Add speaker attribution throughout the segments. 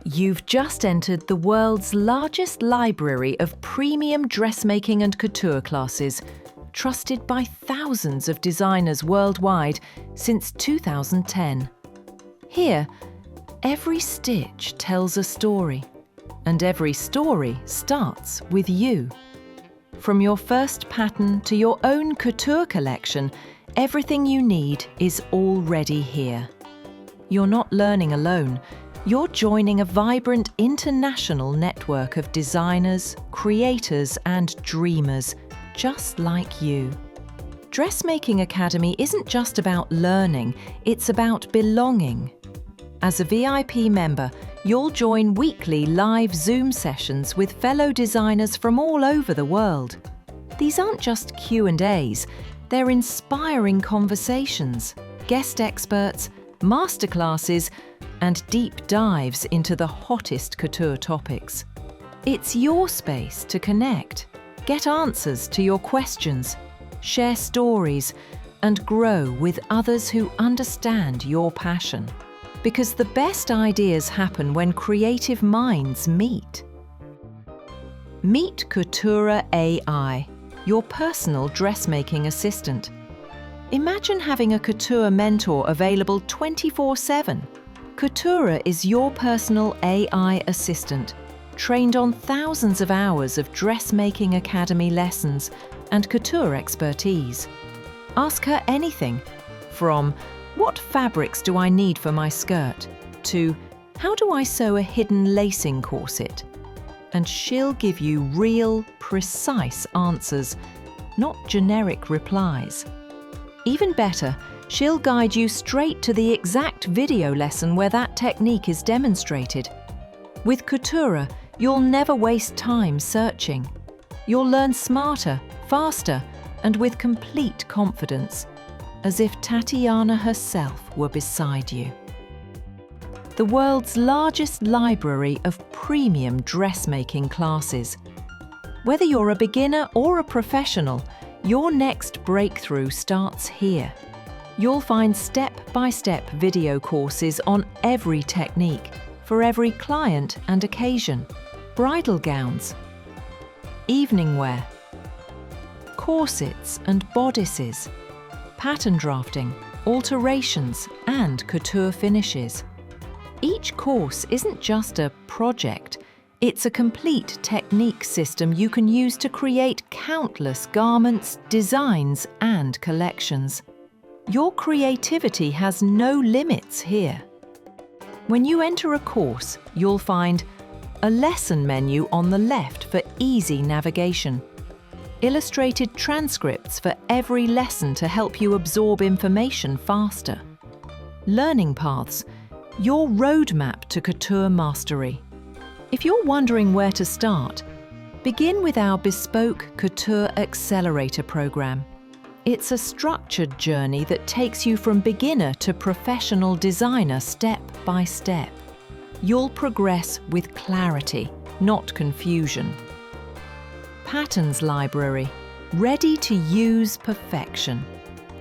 Speaker 1: You've just entered the world's largest library of premium dressmaking and couture classes, trusted by thousands of designers worldwide since 2010. Here, every stitch tells a story, and every story starts with you. From your first pattern to your own couture collection, everything you need is already here. You're not learning alone. You're joining a vibrant international network of designers, creators, and dreamers just like you. Dressmaking Academy isn't just about learning, it's about belonging. As a VIP member, you'll join weekly live Zoom sessions with fellow designers from all over the world. These aren't just Q&As, they're inspiring conversations, guest experts, masterclasses, and deep dives into the hottest couture topics. It's your space to connect, get answers to your questions, share stories, and grow with others who understand your passion. Because the best ideas happen when creative minds meet. Meet Coutura AI, your personal dressmaking assistant. Imagine having a couture mentor available 24/7. Coutura is your personal AI assistant, trained on thousands of hours of Dressmaking Academy lessons and couture expertise. Ask her anything, from "What fabrics do I need for my skirt?" to "How do I sew a hidden lacing corset?" And she'll give you real, precise answers, not generic replies. Even better, she'll guide you straight to the exact video lesson where that technique is demonstrated. With Coutura, you'll never waste time searching. You'll learn smarter, faster, and with complete confidence, as if Tatiana herself were beside you. The world's largest library of premium dressmaking classes. Whether you're a beginner or a professional, your next breakthrough starts here. You'll find step-by-step video courses on every technique, for every client and occasion. Bridal gowns, evening wear, corsets and bodices, pattern drafting, alterations, and couture finishes. Each course isn't just a project, it's a complete technique system you can use to create countless garments, designs, and collections. Your creativity has no limits here. When you enter a course, you'll find a lesson menu on the left for easy navigation, illustrated transcripts for every lesson to help you absorb information faster, learning paths, your roadmap to couture mastery. If you're wondering where to start, begin with our bespoke Couture Accelerator program. It's a structured journey that takes you from beginner to professional designer step by step. You'll progress with clarity, not confusion. Patterns library, ready to use perfection.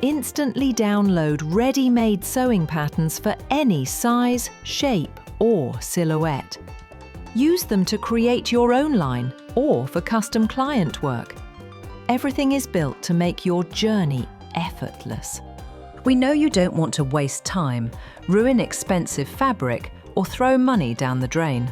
Speaker 1: Instantly download ready-made sewing patterns for any size, shape, or silhouette. Use them to create your own line or for custom client work. Everything is built to make your journey effortless.
Speaker 2: We know you don't want to waste time, ruin expensive fabric, or throw money down the drain.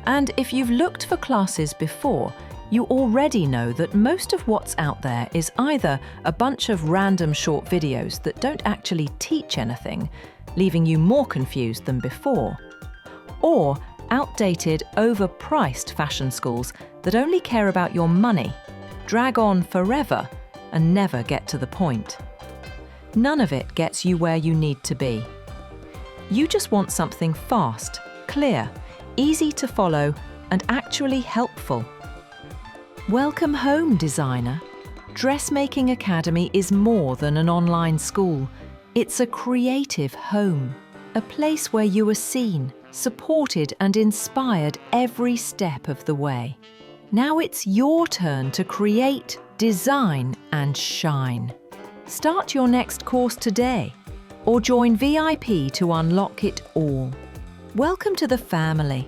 Speaker 2: And if you've looked for classes before, you already know that most of what's out there is either a bunch of random short videos that don't actually teach anything, leaving you more confused than before, or outdated, overpriced fashion schools that only care about your money, drag on forever, and never get to the point. None of it gets you where you need to be. You just want something fast, clear, easy to follow, and actually helpful. Welcome home, designer. Dressmaking Academy is more than an online school. It's a creative home, a place where you are seen, supported, and inspired every step of the way. Now it's your turn to create, design, and shine. Start your next course today, or join VIP to unlock it all.
Speaker 1: Welcome to the family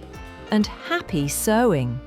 Speaker 1: and happy sewing!